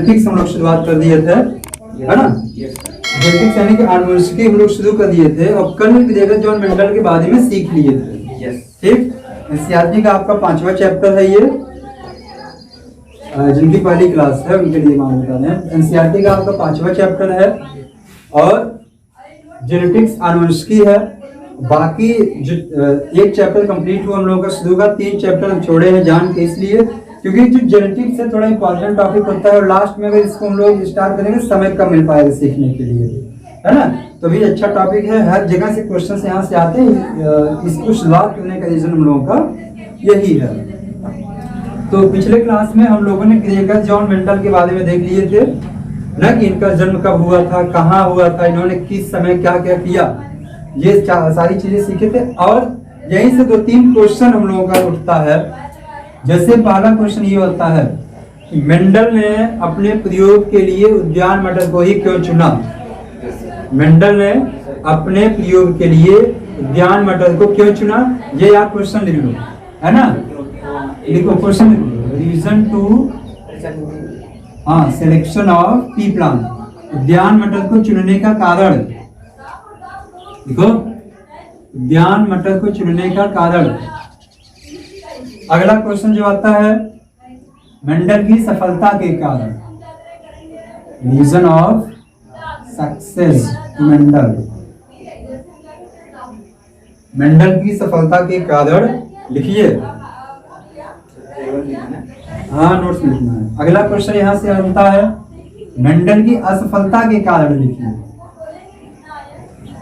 Genetics हम लोग शुरुआत कर दिए थे, है ना। जेनेटिक्स यानी कि आनुवंशिकी हम लोग शुरू कर दिए थे और कर्ल क्रिएगर जॉन मेंडल के बारे में सीख लिए थे। ठीक, एनसीईआरटी का आपका 5वां चैप्टर है ये। जिनकी पहली क्लास है उनके लिए मान बता दें, एनसीईआरटी का आपका 5वां चैप्टर है और जेनेटिक्स आनुवंशिकी है। बाकी जो एक चैप्टर कंप्लीट हुआ हम लोगों का शुरू का, 3 चैप्टर हम छोड़े हैं जान के, इसलिए क्योंकि जो जेनेटिक्स है थोड़ा इंपॉर्टेंट टॉपिक होता है और लास्ट में अगर इसको हम लोग स्टार्ट करेंगे समय कम मिल पाएगा सीखने के लिए, है ना। तो भी अच्छा टॉपिक है, हर जगह से क्वेश्चन यहाँ से आते हैं, इसको शुरुआत करने का रीजन हम लोगों का यही है। तो पिछले क्लास में हम लोगों ने क्रिएगर जॉन मेंडल के बारे में देख लिए थे ना, कि इनका जन्म कब हुआ था, कहाँ हुआ था, इन्होंने किस समय क्या क्या किया, ये सारी चीजें सीखे थे। और यहीं से 2-3 क्वेश्चन हम लोगों का उठता है। जैसे पहला क्वेश्चन ये होता है कि मेंडल ने अपने प्रयोग के लिए उद्यान मटर को ही क्यों चुना। मेंडल ने अपने प्रयोग के लिए उद्यान मटर को क्यों चुना, ये आप क्वेश्चन लिख लो, है ना। लिखो question, reason to selection of pea plant, उद्यान मटर को चुनने का कारण। देखो, उद्यान मटर को चुनने का कारण। अगला क्वेश्चन जो आता है, मेंडल की सफलता के कारण, reason of success Mendel. Mendel की सफलता के कारण लिखिए, हाँ नोट्स में लिखना है। अगला क्वेश्चन यहाँ से आता है, मेंडल की असफलता के कारण लिखिए,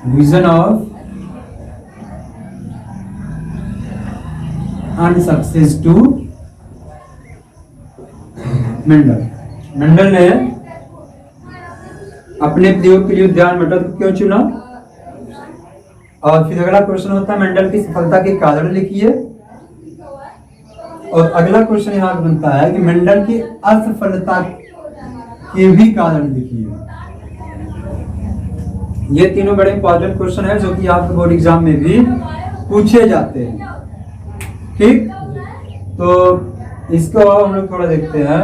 reason of unsuccess to Mendel. Mendel ने अपने प्रयोग के लिए उद्यान मटर को क्यों चुना। और फिर अगला क्वेश्चन होता है, मेंडल की सफलता के कारण लिखिए। और अगला क्वेश्चन यहाँ बनता है कि मेंडल की असफलता के भी कारण लिखिए। ये तीनों बड़े इंपॉर्टेंट क्वेश्चन है जो कि आपके बोर्ड एग्जाम में भी पूछे जाते हैं। ठीक, तो इसको हम लोग थोड़ा देखते हैं।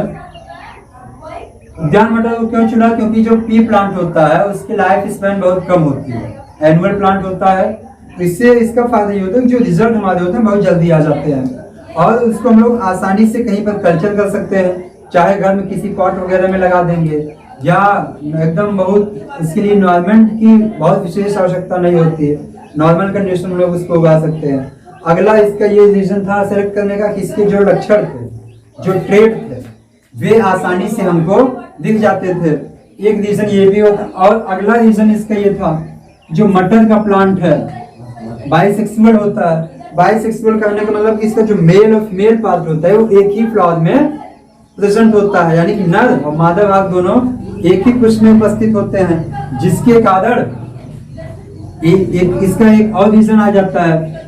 उद्यान मटर को क्यों चुना, क्योंकि जो पी प्लांट होता है उसकी लाइफ स्पैन बहुत कम होती है, एनुअल प्लांट होता है। इससे इसका फायदा ये होता है कि जो रिजल्ट हमारे होते हैं बहुत जल्दी आ जाते हैं और उसको हम लोग आसानी से कहीं पर कल्चर कर सकते हैं, चाहे घर में किसी पॉट वगैरह में लगा देंगे या एकदम बहुत, इसके लिए एनवायरनमेंट की बहुत विशेष आवश्यकता नहीं होती है, नॉर्मल कंडीशन में लोग उसको उगा सकते हैं। अगला इसका ये रीजन था सेलेक्ट करने का कि इसके जो लक्षण थे, जो ट्रेट थे, वे आसानी से हमको दिख जाते थे, एक रीजन ये भी होता। और अगला रीजन इसका ये था, जो मटर का प्लांट है बाइसेक्सुअल होता है। बाइसेक्सुअल करने का मतलब कि इसका जो मेल और फीमेल पार्ट होता है वो एक ही फ्लावर में प्रेजेंट होता है, यानी कि नर और मादा भाग दोनों एक ही पुष्प में उपस्थित होते हैं, जिसके कारण इसका एक और रीजन आ जाता है,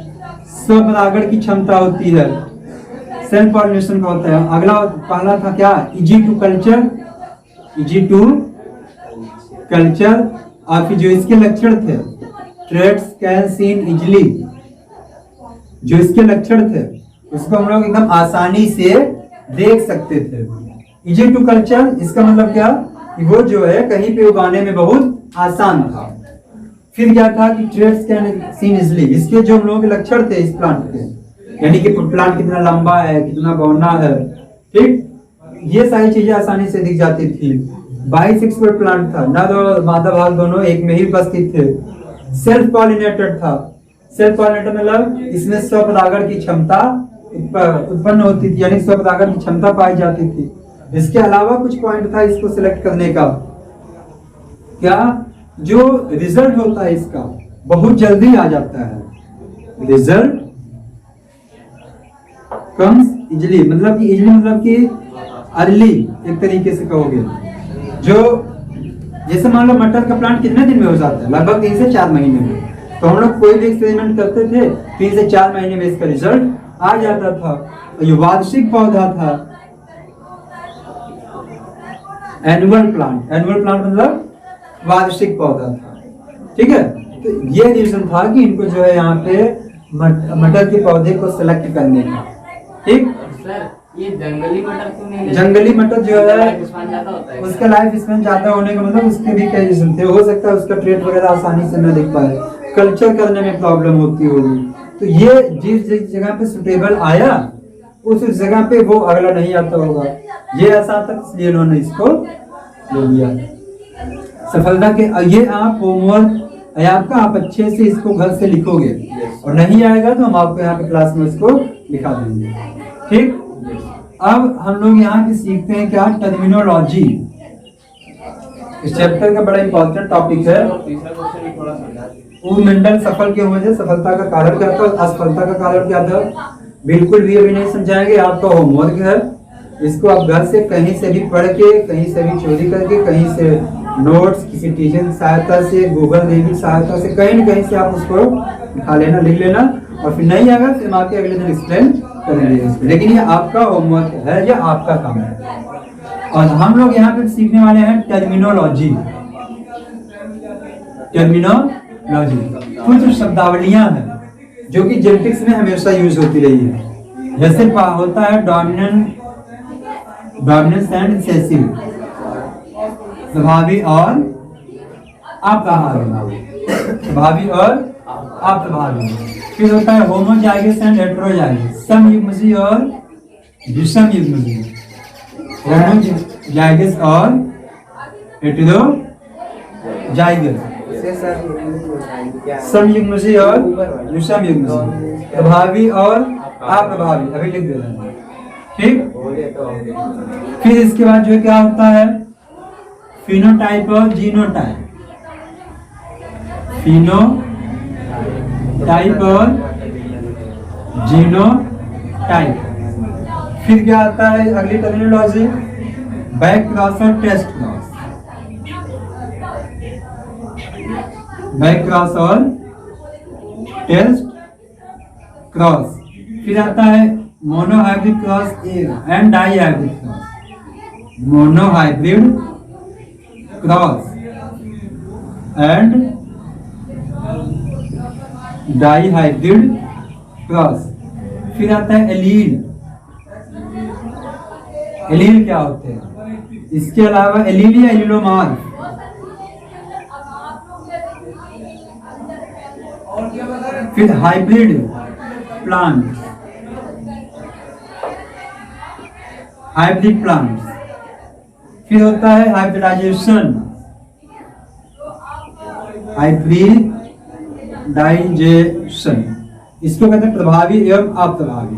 स्वपरागण की क्षमता होती है, सेल्फ पॉलिनेशन का होता है। अगला पहला था क्या, easy to culture, easy to culture. और फिर जो इसके लक्षण थे, ट्रेट्स कैन सीन इजिली, जो इसके लक्षण थे उसको हम लोग एकदम आसानी से देख सकते थे। इजी टू कल्चर इसका मतलब क्या कि वो जो है कहीं पे उगाने में बहुत आसान था। फिर क्या था कि ट्रेट्स कैन सीन इजिली, इसके जो हम लोगों के लक्षण थे इस प्लांट के, यानी कि प्लांट कितना लंबा है, कितना बौना है, ठीक, ये सारी चीजें आसानी से दिख जाती थी। बाइसेक्सुअल प्लांट था, नर और मादा भाग दोनों एक में ही उपस्थित थे। सेल्फ पॉलिनेटेड था, सेल्फ पॉलिनेटेड मतलब इसमें स्वपरागण की क्षमता उत्पन्न होती थी, यानी स्वपरागण की क्षमता पाई जाती थी। इसके अलावा कुछ पॉइंट था इसको सिलेक्ट करने का, क्या, जो रिजल्ट होता है इसका बहुत जल्दी आ जाता है, रिजल्ट कम्स इजली, मतलब कि इजली मतलब कि अर्ली एक तरीके से कहोगे। जो जैसे मान लो मटर का प्लांट कितने दिन में हो जाता है, लगभग 3 से 4 महीने में। तो हम लोग कोई भी एक्सपेरिमेंट करते थे 3 से 4 महीने में इसका रिजल्ट आ जाता था। ये वार्षिक पौधा था, एनुअल प्लांट, एनुअल प्लांट मतलब वार्षिक पौधा था, ठीक है। तो ये रीजन था कि इनको जो है यहाँ पे मटर के पौधे को सिलेक्ट करने का, ठीक। ये जंगली मटर क्यों नहीं लेते? जंगली मटर जो है लाइफ स्पैन ज्यादा होता है उसका लाइफ स्पैन ज्यादा होने का मतलब उसके भी कई रीजन थे। हो सकता है उसका ट्रेड वगैरह आसानी से न दिख पाए, कल्चर करने में प्रॉब्लम होती होगी। तो ये जिस जगह पे सुटेबल आया उस जगह पे वो अगला नहीं आता होगा। ये ऐसा था इसलिए उन्होंने इसको ले लिया। सफलता के ये आप होमवर्क आपका आप अच्छे से इसको घर से लिखोगे और नहीं आएगा तो हम आपको यहाँ पे क्लास में इसको लिखा देंगे। ठीक, अब हम लोग यहाँ पे सीखते हैं क्या, टर्मिनोलॉजी। इस चैप्टर का बड़ा इंपॉर्टेंट टॉपिक है। तीसरा क्वेश्चन भी थोड़ा समझा दीजिए। वो मेंडल सफल क्यों हुए थे, सफलता का कारण क्या था, असफलता का कारण क्या था, बिल्कुल भी अभी नहीं समझाएंगे। आपका होमवर्क है, इसको आप घर से कहीं से भी पढ़ के, कहीं से भी चोरी करके, कहीं से नोट्स किसी टीचर की सहायता से, गूगल की सहायता से, कहीं न कहीं से आप उसको उठा लेना, लिख लेना और फिर नहीं आएगा फिर हम आपके अगले दिन एक्सप्लेन करेंगे। लेकिन ये आपका होमवर्क है, ये आपका काम है। और हम लोग यहाँ पे सीखने वाले हैं टर्मिनोलॉजी। टर्मिनोलॉजी कुछ शब्दावलियां हैं जो कि जेनेटिक्स में हमेशा यूज होती रही है। जैसे होता है डोमिनेंट एंड रिसेसिव, प्रभावी और अप्रभावी, प्रभावी और अप्रभावी। फिर होता है होमोजाइगस एंड हेटेरोजाइगस, समयुग्मजी और विषमयुग्मजी, होमोजाइगस और हेटेरोजाइगस, समयुग्मजी और विषमयुग्मजी, प्रभावी और अप्रभावी। अभी लिख दे रहे हैं, ठीक। फिर इसके बाद जो क्या होता है, फिनोटाइप और जीनोटाइप, फिनोटाइप और जीनोटाइप। फिर क्या आता है अगली टर्मिनोलॉजी, बैक क्रॉस और टेस्ट क्रॉस, बैक क्रॉस और टेस्ट क्रॉस। फिर आता है monohybrid cross and dihybrid cross, monohybrid cross and dihybrid cross. फिर आता है एलील। एलील क्या होते हैं, इसके अलावा एलील या एलिलोमार्फ, फिर हाइब्रिड प्लांट्स, हाइब्रिड प्लांट्स। फिर होता है हाइब्रिडाइजेशन, हाइब्रिडाइजेशन। इसको कहते हैं प्रभावी एवं अप्रभावी,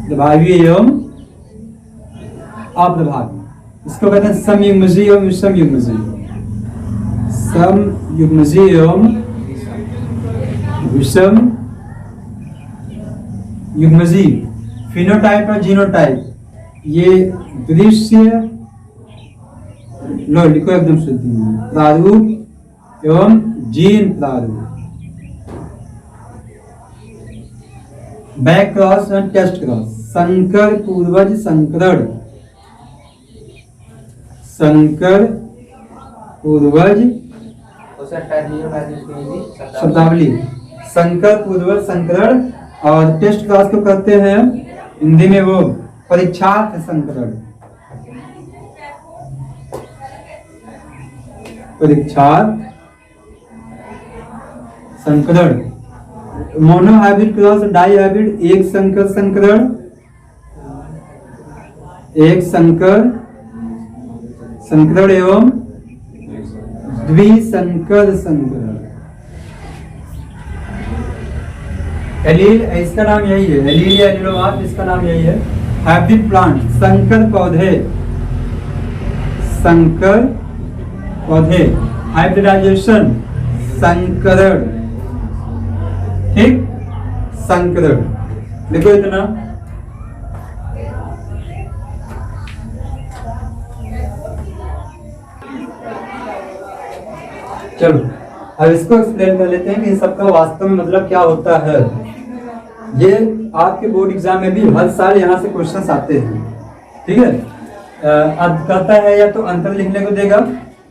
प्रभावी एवं अप्रभावी। इसको कहते हैं समयुग्मजी एवं विषमयुग्मजी, समयुग्मजी एवं विषम युग्मजी। फिनोटाइप और जीनोटाइप, ये दृश्य लो लिखो एकदम शुद्ध, प्रारूप एवं जीन प्रारूप। बैक क्रॉस और टेस्ट क्रॉस, संकर पूर्वज संकरण, संकर पूर्वज शब्दावली, संकर पूर्वज संकरण। और टेस्ट क्रॉस को कहते हैं हिंदी में वो परीक्षार्थ संकरण, परीक्षार्थ संकरण। मोनोहाइब्रिड क्रॉस डाईहाइब्रिड, एक संकर संकरण, एक संकर संकरण एवं द्विसंकर संकरण। एलील इसका नाम यही है, एलील या एलिलोमार्फ इसका नाम यही है। हाइब्रिड प्लांट, संकर पौधे, संकर पौधे। हाइब्रिडाइजेशन, संकरण, ठीक, संकरण। देखो इतना चलो अब इसको एक्सप्लेन कर लेते हैं कि इन सबका वास्तव में मतलब क्या होता है। ये आपके बोर्ड एग्जाम में भी हर साल यहाँ से क्वेश्चंस आते हैं, ठीक है। अब कहता है या तो अंतर लिखने को देगा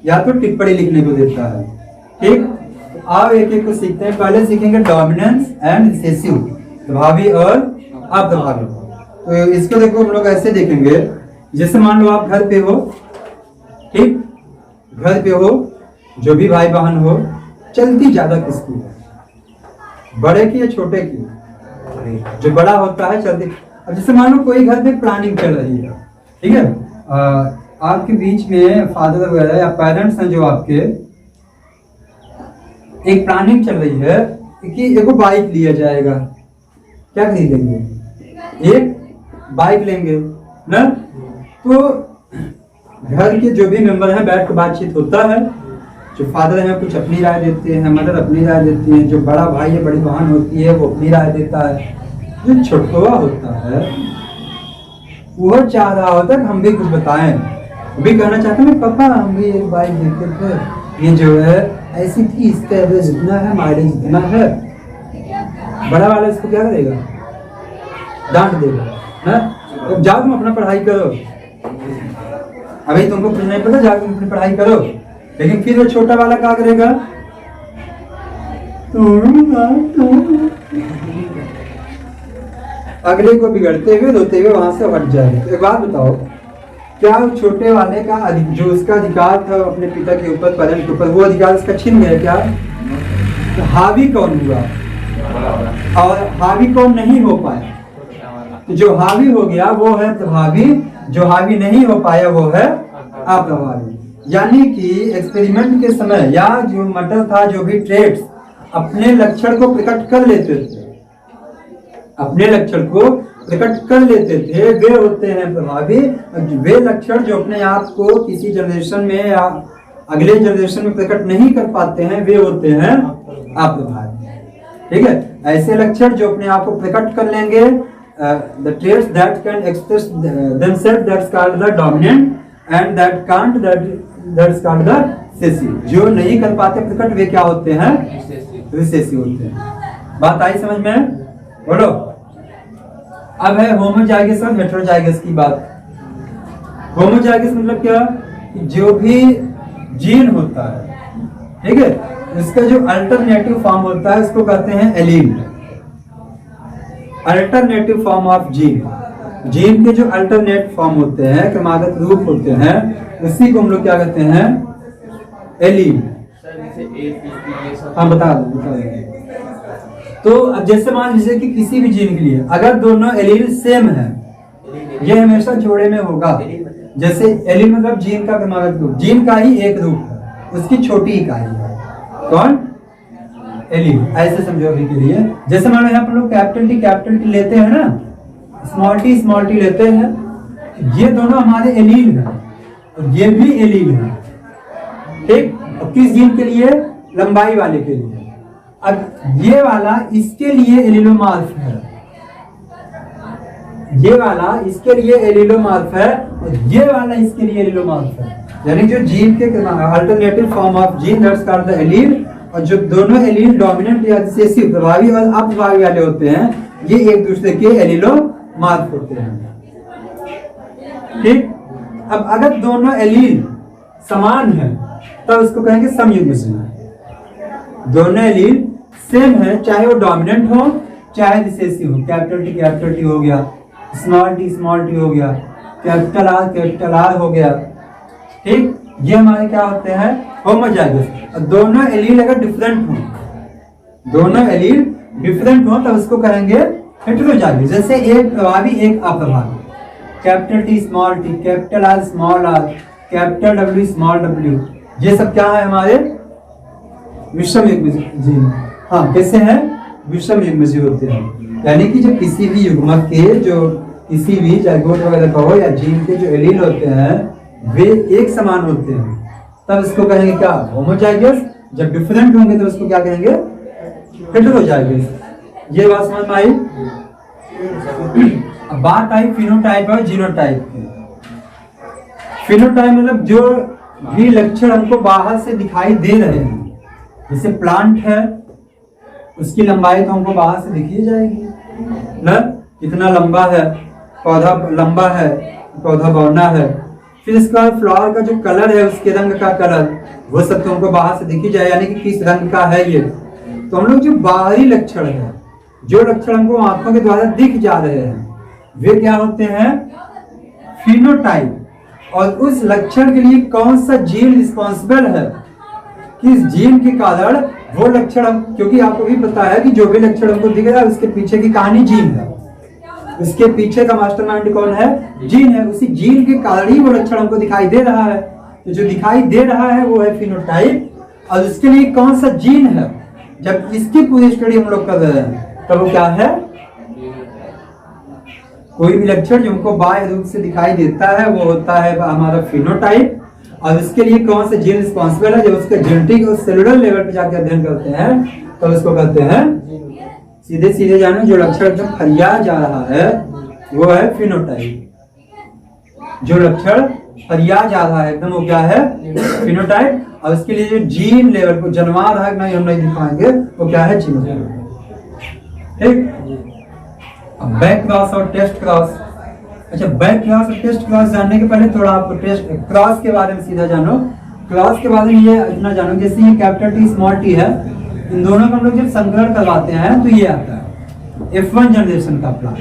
या तो टिप्पणी लिखने को देता है, ठीक। आप एक एक को सीखते हैं। पहले सीखेंगे डोमिनेंस एंड रिसेसिव, प्रभावी और अप्रभावी। तो इसको देखो हम लोग ऐसे देखेंगे, जैसे मान लो आप घर पे हो, ठीक, घर पे हो, जो भी भाई बहन हो, चलती ज्यादा किसकी है, बड़े की या छोटे की? जो बड़ा होता है चलती। अब जैसे मान लो कोई घर में प्लानिंग चल रही है, ठीक है, आपके बीच में फादर वगैरह या पेरेंट्स हैं जो आपके, एक प्लानिंग चल रही है कि एक बाइक लिया जाएगा, क्या खरीदेंगे? एक बाइक लेंगे ना। तो घर के जो भी मेंबर हैं बैठ कर बातचीत होता है, जो फादर हैं कुछ अपनी राय देते हैं, मदर अपनी राय देती है, जो बड़ा भाई या बड़ी बहन होती है वो अपनी राय देता है, जो छोटवा होता है वो चाह रहा होता है हम भी कुछ बताएं, वो भी कहना चाहते हैं पापा हम भी एक बाइक देखते थे, ये जो है ऐसी थी, इसका एवरेज इतना है, माइलेज इतना है। बड़ा वाला इसको क्या करेगा? डांट देगा ना, तो जाओ तुम अपना पढ़ाई करो, अभी तुमको कुछ नहीं पता, जाओ तुम अपनी पढ़ाई करो। लेकिन फिर वो छोटा वाला क्या करेगा? अगले को बिगड़ते हुए रोते हुए वहां से हट जाएगा। तो एक बात बताओ, क्या छोटे वाले का जो उसका अधिकार था अपने पिता के ऊपर, पेरेंट के ऊपर, वो अधिकार उसका छीन गया क्या? तो हावी कौन हुआ और हावी कौन नहीं हो पाया? तो जो हावी हो गया वो है प्रभावी, जो हावी नहीं हो पाया वो है अप्रभावी। यानी कि एक्सपेरिमेंट के समय या जो मटर था, जो भी ट्रेड्स अपने लक्षण को प्रकट कर लेते थे, अपने लक्षण को प्रकट कर लेते थे, वे होते हैं प्रभावी। वे लक्षण जो अपने आप को किसी जनरेशन में या अगले जनरेशन में प्रकट नहीं कर पाते हैं, वे होते हैं अप्रभावी। ठीक है, ऐसे लक्षण जो अपने आप को प्रकट कर लेंगे, the traits that can express themselves, that's called the dominant, and that can't, that's called the recessive। जो नहीं कर पाते प्रकट वे क्या होते हैं? रिसेसिव होते हैं। बात आई समझ में? बोलो। अब है होमोजाइगस और हेटेरोजाइगस की बात। होमोजाइगस मतलब क्या? जो भी जीन होता है, ठीक है, उसका जो अल्टरनेटिव फॉर्म होता है उसको कहते हैं allele. Alternative form of gene, gene के जो अल्टरनेट फॉर्म होते हैं, क्रमागत रूप होते हैं, उसी को हम लोग क्या कहते हैं? एलील। हाँ बता देंगे। तो अब जैसे मान लीजिए कि किसी भी जीन के लिए अगर दोनों एलील सेम है, ये हमेशा जोड़े में होगा। जैसे एलील मतलब जीन का क्रमागत रूप, जीन का ही एक रूप है, उसकी छोटी इकाई है। कौन? एलील। ऐसे समझो अभी के लिए। जैसे मान लो यहाँ पर लोग कैपिटल टी लेते हैं ना, स्मॉल टी लेते हैं, ये दोनों हमारे एलील हैं और ये भी एलील है। ठीक, और किस जीन के लिए? लंबाई वाले के लिए। अब ये वाला इसके लिए एलीलोमॉर्फ है, ये वाला इसके लिए एलीलोमॉर्फ है और ये वाला इसके लिए एलीलोमॉर्फ है। यानी जो जीन के alternative form of gene that's called the allele, और जो दोनों एलील डोमिनेंट या रिसेसिव प्रभावी और अप्रभावी वाले होते हैं, ये एक दूसरे के एलीलोमॉर्फ होते हैं। ठीक, अब अगर दोनों एलील समान है तब उसको कहेंगे समयुग्मजीवी। दोनों एलील सेम है, चाहे वो डोमिनेंट हो चाहे रिसेसिव हो। कैपिटल टी हो गया, स्मॉल टी हो गया, कैपिटल आर हो गया। ठीक, ये हमारे क्या होते हैं? होमोजाइगस। और दोनों एलील अगर डिफरेंट हो तब उसको कहेंगे हेटेरोजाइगस। जैसे एक प्रभावी एक अप्रभावी, capital T, capital R, capital W, small W, ये सब क्या है? हमारे विषम युग्मजीव। हाँ, कैसे हैं? विषम युग्मजीव होते हैं। यानी कि जो किसी भी युग्मक के, जो किसी भी जाइगोट वगैरह का हो या जीन के जो एलील होते हैं वे एक समान होते हैं, तब इसको कहेंगे क्या? होमोजाइगस। जब डिफरेंट होंगे तो इसको क्या कहेंगे? हेटेरोजाइगस। ये बात समझ में आई? अब बात आई फिनोटाइप और जीनोटाइप की। फिनोटाइप मतलब जो भी लक्षण हमको बाहर से दिखाई दे रहे हैं, जैसे प्लांट है, उसकी लंबाई तो हमको बाहर से दिखी जाएगी ना, कितना लंबा है, पौधा लंबा है, पौधा बौना है। फिर इसका फ्लावर का जो कलर है, उसके रंग का कलर, वो सब तो हमको बाहर से दिखी जाए, यानी कि किस रंग का है ये। तो हम लोग जो बाहरी लक्षण है, जो लक्षण हमको आंखों के द्वारा दिख जा रहे हैं, वे क्या होते हैं? फिनोटाइप। और उस लक्षण के लिए कौन सा जीन रिस्पॉन्सिबल है, किस जीन के कारण वो लक्षण हम, क्योंकि आपको भी पता है कि जो भी लक्षण हमको दिख रहा है उसके पीछे की कहानी जीन है, उसके पीछे का मास्टरमाइंड कौन है? जीन है। उसी जीन के कारण ही वो लक्षण हमको दिखाई दे रहा है। तो जो दिखाई दे रहा है वो है फिनोटाइप। और उसके लिए कौन सा जीन है, जब इसकी पूरी स्टडी हम लोग कर रहे हैं तो वो क्या है? कोई भी लक्षण जो हमको बाह्य रूप से दिखाई देता है वो होता है हमारा फिनोटाइप। और इसके लिए कौन सा जीन रिस्पॉन्सिबल है, जब उसके जेनेटिक और सेलुलर लेवल पे जाकर अध्ययन करते हैं तो उसको कहते हैं, सीधे सीधे जाने, जो लक्षण एकदम फरिया जा रहा है वो है फिनोटाइप। जो लक्षण फरिया जा रहा है एकदम, वो क्या है? फिनोटाइप। और उसके लिए जो जीन लेवल को जन्मा रहा है, नहीं हम नहीं दिखाएंगे, वो क्या है? जीनोटाइप। ठीक। अब बैक क्रॉस और टेस्ट क्रॉस। अच्छा, बैक क्रॉस और टेस्ट क्रॉस जानने के पहले थोड़ा आपको टेस्ट क्रॉस के बारे में सीधा जानो। क्रॉस के बारे में ये इतना जानो, जैसे ये कैपिटल टी स्मॉल टी है, इन दोनों को हम लोग जब संकरण करवाते हैं तो ये आता है F1 जनरेशन का प्लांट।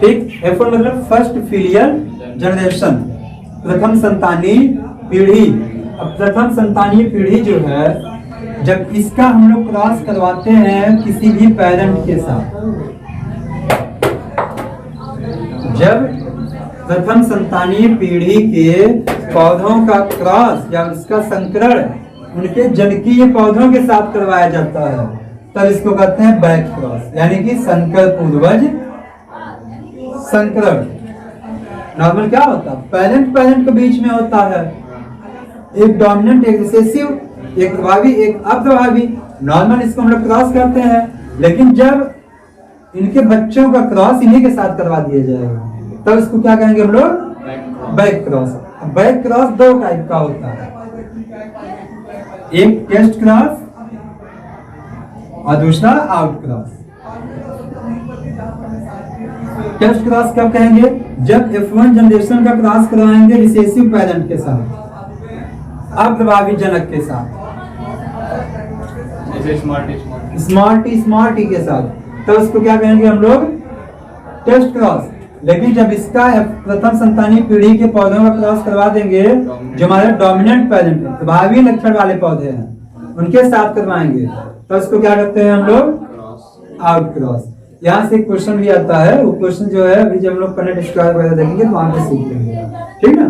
ठीक। F1 मतलब फर्स्ट फिलियल जनरेशन, प्रथम संतानी पीढ़ी। अब प्रथम संतानीय पीढ़ी जो है, जब इसका हम लोग क्रॉस करवाते हैं किसी भी पेरेंट के साथ, जब प्रथम संतानीय पीढ़ी के पौधों का क्रॉस या उसका संकरण उनके जनकीय पौधों के साथ करवाया जाता है, तब इसको कहते हैं बैक क्रॉस, यानी कि संकर पूर्वज संकरण। नॉर्मल क्या होता है? पेरेंट के बीच में होता है, एक डोमिनेंट, एक रिसेसिव, एक प्रभावी, एक अप्रभावी। नॉर्मल इसको हम लोग क्रॉस करते हैं, लेकिन जब इनके बच्चों का क्रॉस इन्हीं के साथ करवा दिया जाएगा तब इसको क्या कहेंगे हम लोग? Back cross. बैक क्रॉस दो टाइप का होता है, एक टेस्ट क्रॉस और दूसरा आउट क्रॉस। टेस्ट क्रॉस कब कहेंगे? जब F1 जनरेशन का क्रॉस करवाएंगे रिसेसिव पेरेंट के साथ, अप्रभावी जनक के साथ, स्मॉल टी के साथ, तो उसको क्या कहेंगे हम लोग? Test cross. लेकिन जब इसका प्रथम संतानीय पीढ़ी के पौधों का क्रॉस करवा देंगे, जो हमारे डोमिनेंट पेरेंट है, प्रभावी लक्षण वाले पौधे हैं, उनके साथ करवाएंगे, तो उसको क्या करते हैं हम लोग? Out cross. यहाँ से एक क्वेश्चन भी आता है, वो क्वेश्चन जो है अभी जब हम लोग कनेक्ट स्क्वायर वगैरह देखेंगे तो वहां पे सीख लेंगे। ठीक ना?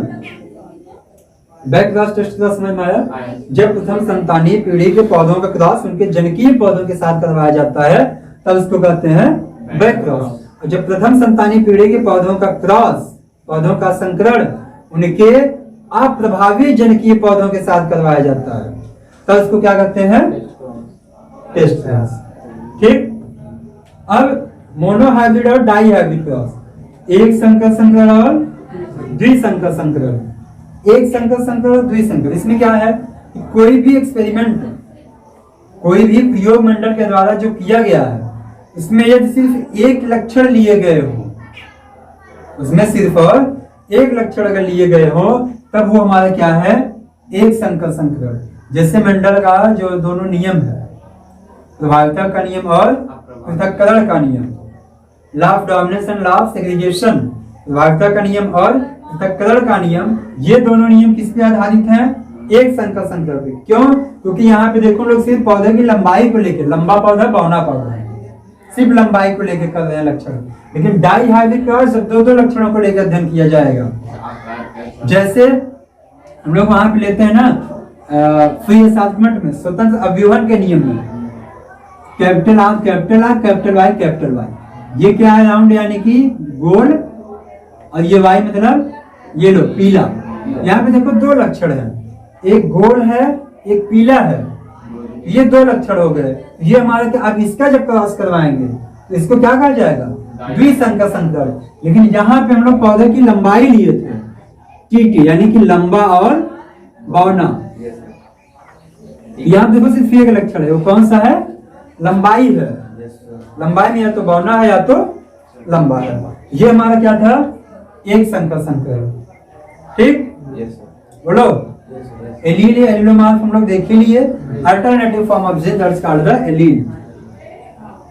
बैक क्रॉस टेस्ट क्रॉस समझ में आया? जब प्रथम संतानीय पीढ़ी के पौधों का क्रॉस उनके जनकीय पौधों के साथ करवाया जाता है तब उसको कहते हैं बैक क्रॉस। जब प्रथम संतानीय पीढ़ी के पौधों का क्रॉस, पौधों का संकरण उनके अप्रभावी जनकीय पौधों के साथ करवाया जाता है तब उसको क्या कहते हैं? Test cross. ठीक। अब मोनोहाइब्रिड और डाई हाइब्रिड क्रॉस, एक संकर संकरण और द्विसंकर संकरण। एक संकर संकरण और द्विसंकर, इसमें क्या है? कोई भी एक्सपेरिमेंट, कोई भी प्रयोग मंडल के द्वारा जो किया गया है, इसमें यदि सिर्फ एक लक्षण लिए गए हो, उसमें सिर्फ एक लक्षण अगर लिए गए हो तब वो हमारा क्या है? एक संकर संकरण। जैसे मंडल का जो दोनों नियम है, प्रभाविता का नियम और पृथक्करण का नियम, law of domination, law of segregation, प्रभाविता का नियम और पृथक्करण का नियम, ये दोनों नियम किस पे आधारित हैं? एक संकर संकरण पे। क्यों? क्योंकि यहाँ पे देखो लोग सिर्फ पौधे की लंबाई को लेकर, लंबा पौधा बौना पौधा है, सिर्फ लंबाई को लेकर कर रहे हैं लक्षण। लेकिन डाई हाइब्रिड क्रॉस दो लक्षणों को लेकर अध्ययन किया जाएगा। जैसे हम लोग वहां पे लेते हैं ना फ्री असाइनमेंट में, स्वतंत्र अव्यूहन के नियम में, capital R, capital Y, capital Y, ये क्या है? राउंड, यानी कि गोल, और ये वाई मतलब ये लो पीला। यहाँ पे देखो दो लक्षण है, एक गोल है, एक पीला है, ये दो लक्षण हो गए। ये हमारे, अब इसका जब क्रॉस करवाएंगे तो इसको क्या कहा जाएगा? द्विसंकर संकरण। लेकिन यहाँ पे हम लोग पौधे की लंबाई लिए थे, टीटी, यानी कि लंबा और बौना। यहाँ देखो सिर्फ एक लक्षण है, वो कौन सा है? लंबाई है। लंबाई में या तो बौना है या तो लंबा है। ये हमारा क्या था? एक संकर संकरण। ठीक, बोलो। एलील एलिलोमार्फ हम लोग देख लिए। Alternative form of gene that's called the allele.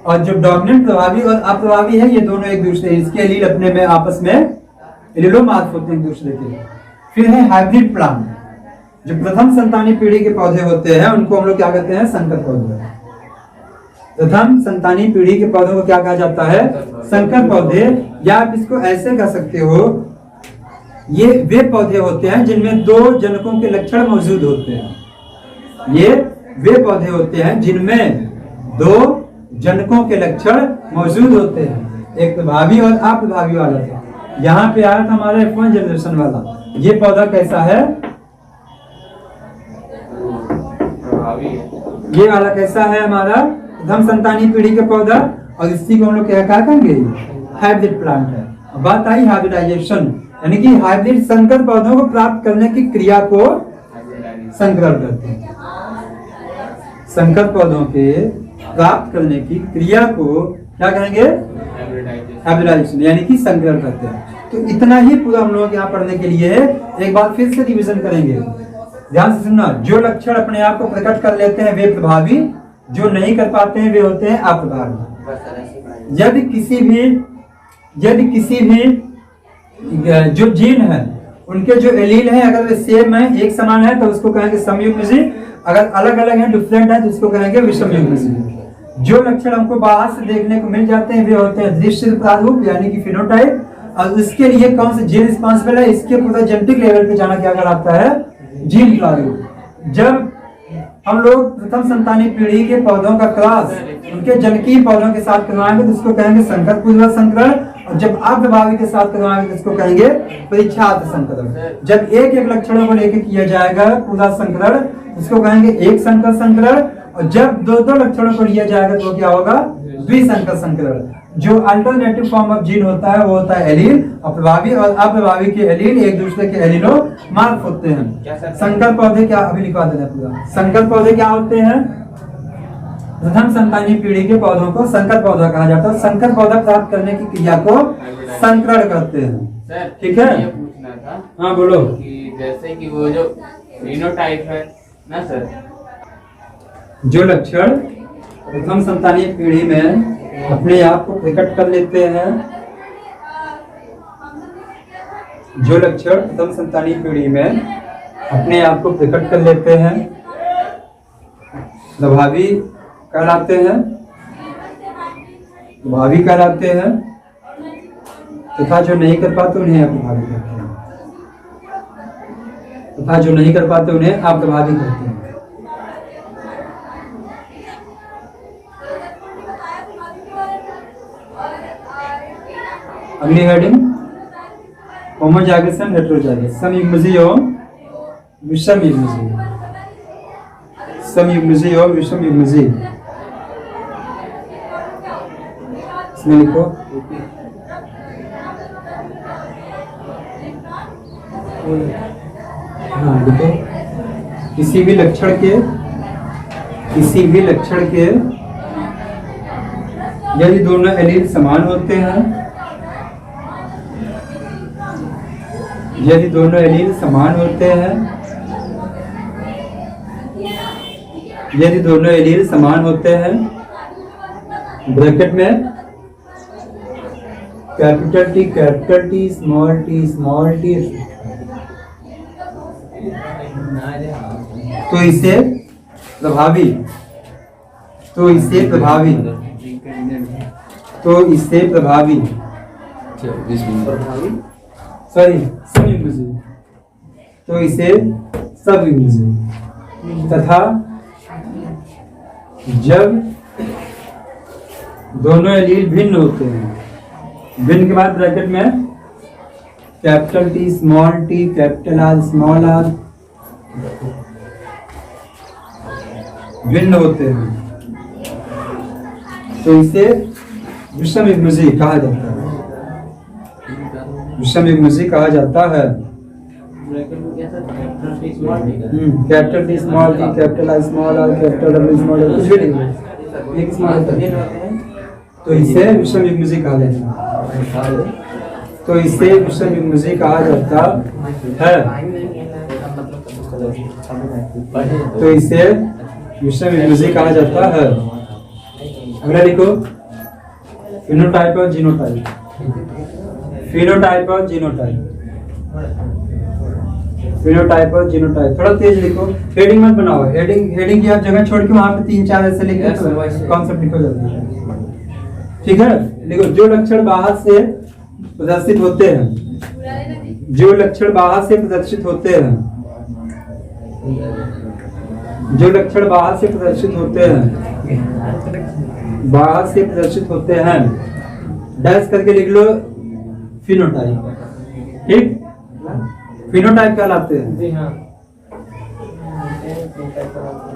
और जो डोमिनेंट प्रभावी और अप्रभावी है ये दोनों एक दूसरे, इसके एलील अपने में आपस में एलिलोमार्फ होते हैं एक दूसरे के। फिर है हाइब्रिड प्लांट, जो प्रथम संतानी पीढ़ी के पौधे होते हैं उनको हम लोग क्या कहते हैं, संकर पौधे। प्रथम संतानी पीढ़ी के पौधों को क्या कहा जाता है, संकर पौधे। या आप इसको ऐसे कह सकते हो, ये वे पौधे होते हैं जिनमें दो जनकों के लक्षण मौजूद होते हैं। ये वे पौधे होते हैं जिनमें दो जनकों के लक्षण मौजूद होते हैं, एक प्रभावी और अप्रभावी वाला था। यहाँ पे आया था हमारा F1 जनरेशन वाला। ये पौधा कैसा है, ये वाला कैसा है हमारा प्रथम संतानी पीढ़ी का पौधा, और इसी को हम लोग क्या कहेंगे, हाइब्रिड प्लांट है। अब बात आई हाइब्रिडाइजेशन, यानी कि हाइब्रिड संकर पौधों को प्राप्त करने की क्रिया को संकरण करते हैं। संकर पौधों के प्राप्त करने की क्रिया को क्या कहेंगे, हाइब्रिडाइजेशन, यानी कि संकरण करते हैं। तो इतना ही पूरा हम लोग यहाँ पढ़ने के लिए है। एक बार फिर से रिवीजन करेंगे, ध्यान से सुनना। जो लक्षण अपने आप को प्रकट कर लेते हैं वे प्रभावी, जो नहीं कर पाते हैं वे होते हैं अप्रभावी। यदि किसी भी जो जीन है उनके जो एलील है अगर वे सेम है, एक समान है, तो उसको कहेंगे समयुग्म जीन। अगर अलग अलग है, डिफरेंट है, तो उसको कहेंगे विषमयुग्म जीन। जो लक्षण हमको बाहर से देखने को मिल जाते हैं वे होते हैं दृश्य प्रारूप, यानी कि फिनोटाइप। और इसके लिए कौन से जीन रिस्पॉन्सिबल है, इसके पूरा जेनेटिक लेवल पे जाना क्या कहलाता है, जीन प्रारूप। जब हम लोग प्रथम संतानी पीढ़ी के पौधों का क्रॉस उनके जनकीय पौधों के साथ करवाएंगे तो उसको कहेंगे संकर पूर्वज संकरण, और जब अप्रभावी के साथ करवाएंगे तो इसको कहेंगे परीक्षार्थ संकरण। जब एक एक लक्षणों को लेकर किया जाएगा पूरा संकरण, इसको कहेंगे एक संकर संकरण, और जब दो दो लक्षणों को लिया जाएगा तो क्या होगा, द्विसंकर संकरण। जो अल्टरनेटिव फॉर्म ऑफ जीन होता है वो होता है एलील, और प्रभावी और अप्रभावी के एलील एक दूसरे के एलीलो मार्फ होते हैं। संकर पौधे क्या, अभी लिखवा देना पूरा। संकर पौधे क्या होते हैं, प्रथम संतानी पीढ़ी के पौधों को संकर पौधा कहा जाता है। संकर पौधा प्राप्त करने की क्रिया को संकरण करते हैं। ठीक है, ये पूछना था। हाँ बोलो। कि जैसे कि वो जो फिनोटाइप है ना सर, जो लक्षण प्रथम संतानी पीढ़ी में अपने आप को प्रकट कर लेते हैं, जो लक्षण प्रथम संतानी पीढ़ी में अपने आप को प्रकट कर लेते हैं प्रभावी कहलाते हैं, प्रभावी कहलाते हैं, तथा जो नहीं कर पाते उन्हें अप्रभावी कहते हैं, तथा जो नहीं कर पाते उन्हें अप्रभावी कहते हैं। अगली हेडिंग होमोजाइगस एंड हेटेरोजाइगस। समयुग्मजी एवं विषमयुग्मजी, समयुग्मजी एवं विषमयुग्मजी। इसमें लिखो हाँ लिखो, किसी भी लक्षण के यदि दोनों एलील समान होते हैं, यदि दोनों एलील समान होते हैं, यदि दोनों एलील समान होते हैं, ब्रैकेट में कैपिटल टी स्मॉल टी, तो इसे प्रभावी तो इसे सबयुग्मजी, तथा जब दोनों एलील भिन्न होते हैं, भिन्न के बाद ब्रैकेट में capital T small t, capital R small r, भिन्न होते हैं, तो इसे विषमयुग्मजी कहा जाता है, विषमयुग्मजी कहा जाता है। Capital T small t, capital I small r, capital W small r, कुछ भी नहीं, एक स्मॉल तो इसे विषमयुग्मजी कहा जाता है, तो इसे विषमयुग्मजी कहा जाता है, तो इसे विषमयुग्मजी कहा जाता है। अगला लिखो फिनोटाइप और जीनोटाइप। फिनोटाइप और जीनोटाइप, फिनोटाइप और जीनोटाइप। थोड़ा तेज लिखो, हेडिंग मत बनाओ। हेडिंग की आप जगह छोड़ के वहां पे 3-4 ऐसे लिखो तो कॉन्सेप्ट लिखो जल्दी। ठीक है, लिखो जो लक्षण बाहर से प्रदर्शित होते हैं, जो लक्षण बाहर से प्रदर्शित होते हैं, जो लक्षण बाहर से प्रदर्शित होते हैं, बाहर से प्रदर्शित होते हैं, डैश करके लिख लो फिनोटाइप। ठीक, फिनोटाइप कहलाते हैं। जी हाँ।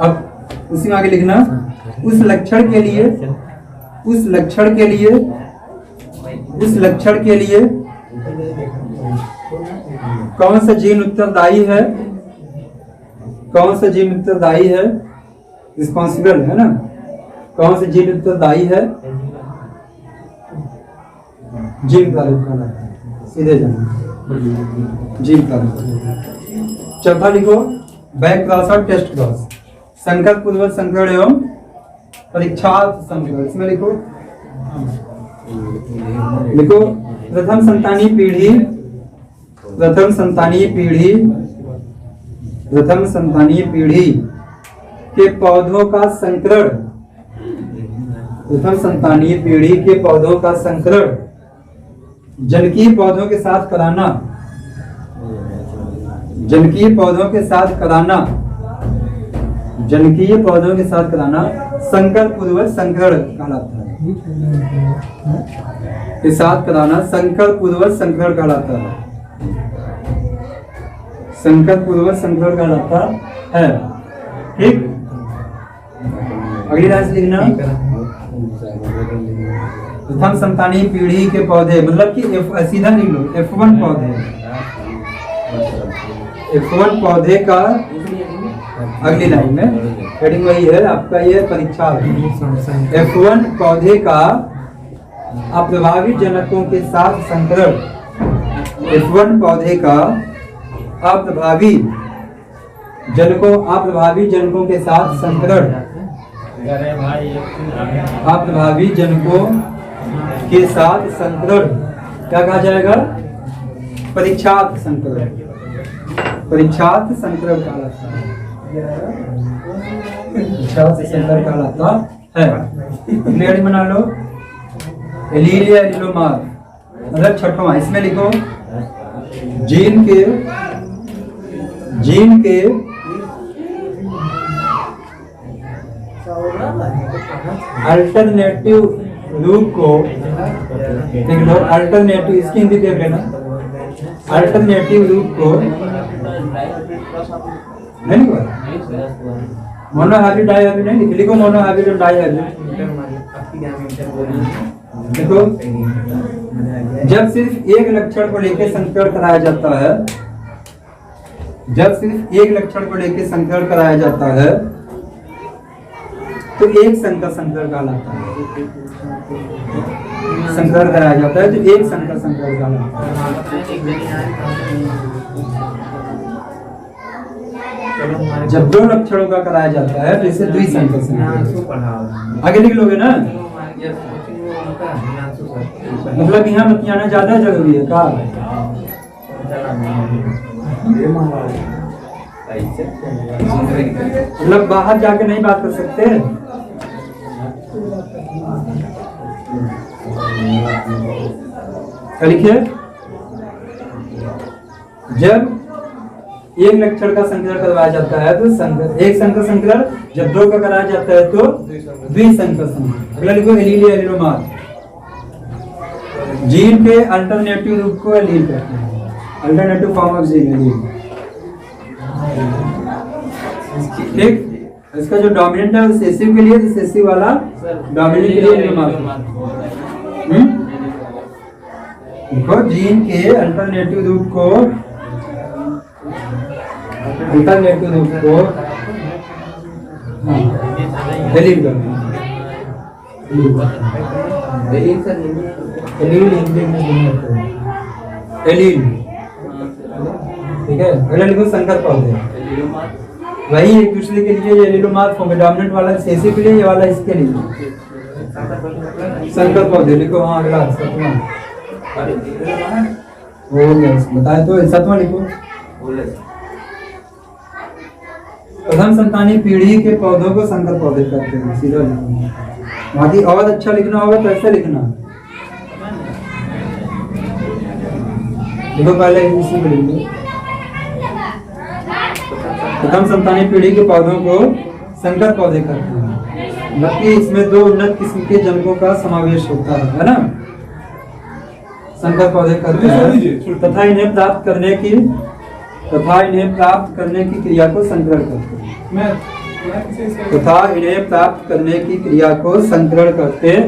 अब उसी में आगे लिखना उस लक्षण के लिए, उस लक्षण के लिए, उस लक्षण के लिए कौन सा जीन उत्तरदायी है, कौन सा जीन उत्तरदायी है, रिस्पॉन्सिबल है ना, कौन सा जीन उत्तरदायी है, जीन तारीफ करना है, सीधे जाना जीन तारीफ। चौथा लिखो बैक क्रॉस और टेस्ट क्रॉस, संकर पूर्वज संकरण एवं परीक्षार्थ संकरण। इसमें लिखो लिखो प्रथम संतानीय पीढ़ी, प्रथम संतानीय पीढ़ी, प्रथम संतानीय पीढ़ी के पौधों का संकरण, प्रथम संतानीय पीढ़ी के पौधों का संकरण जनकीय पौधों के साथ कराना, जनकीय पौधों के साथ कराना, जनकीय पौधों के साथ कराना संकर पूर्वज संकरण कहलाता है। के साथ कराना संकर पूर्वज संकरण कहलाता है, संकर पूर्वज संकरण कहलाता है। ठीक, अगली लाइन लिखना प्रथम संतानीय पीढ़ी के पौधे, मतलब कि सीधा लिख लो F1 पौधे, F1 पौधे का अगली लाइन में हेडिंग वही है आपका, ये परीक्षा F1 पौधे का अप्रभावित जनकों के साथ संकरण, F1 पौधे का अप्रभावी जनकों के साथ संकरण, अप्रभावी जनकों के साथ संकरण क्या कहा जाएगा, परीक्षार्थ संकरण, परीक्षार्थ संकरण कहलाता है, परीक्षार्थ संकरण कहलाता है। क्लियर बना लो, एलील या एलिलोमार मतलब छठवां। इसमें लिखो जीन के अल्टरनेटिव रूप को देख लो, अल्टरनेटिव, इसकी हिंदी देख लेना, अल्टरनेटिव रूप को नहीं मोनोहाइब्रिड डाइहाइब्रिड नहीं लिखो, मोनोहाइब्रिड और डाइहाइब्रिड देखो। जब सिर्फ एक लक्षण को लेकर संकरण कराया जाता है, जब सिर्फ एक लक्षण को लेकर संकरण कराया जाता है तो एक संकर संकरण कहलाता है, संकरण कराया जाता है तो एक संकर संकरण कहलाता है। जब दो लक्षणों का कराया जाता है तो इसे द्विसंकर संकरण। आगे लिख लोगे ना, मतलब यहाँ बतियाना ज्यादा जरूरी है का, मतलब बाहर जाके नहीं बात कर सकते। लिखिए जब एक लक्षण का संकरण करवाया जाता है तो एक संकर संकरण, जब दो का कराया जाता है तो द्विसंकर संकरण। अगला लिखो एलील या एलिलोमार, जीन के अल्टरनेटिव रूप को एलील कहते हैं, alternative form of gene allele. ठीक, इसका जो डोमिनेंट है रिसेसिव के लिए, रिसेसिव वाला डोमिनेंट के लिए एलिलोमार। देखो जीन के अल्टरनेटिव रूप को एलील करते हैं, एलील। ठीक है, अगला लिखो संकर पौधे, वही एक दूसरे के लिए ये एलिलोमार फॉर्म, डोमिनेंट वाला रिसेसिव के लिए, ये वाला इसके लिए। संकर पौधे लिखो। हाँ अगला सतवां हो गया, बताए तो सतवां लिखो। प्रथम संतानी पीढ़ी के पौधों को संकर पौधे कहते हैं, सीधा लिखो। बाकी और अच्छा लिखना होगा तो ऐसे लिखना। देखो पहले इसी को लिख दो। प्रथम संतानी पीढ़ी के पौधों को संकर पौधे कहते हैं, बाकी इसमें दो उन्नत किस्म के जनकों का समावेश होता है ना। संकर पौधे कहते हैं तथा इन्हें प्राप्त करने की क्रिया को संकरण करते हैं। तथा इन्हें प्राप्त करने की क्रिया को संकरण करते हैं।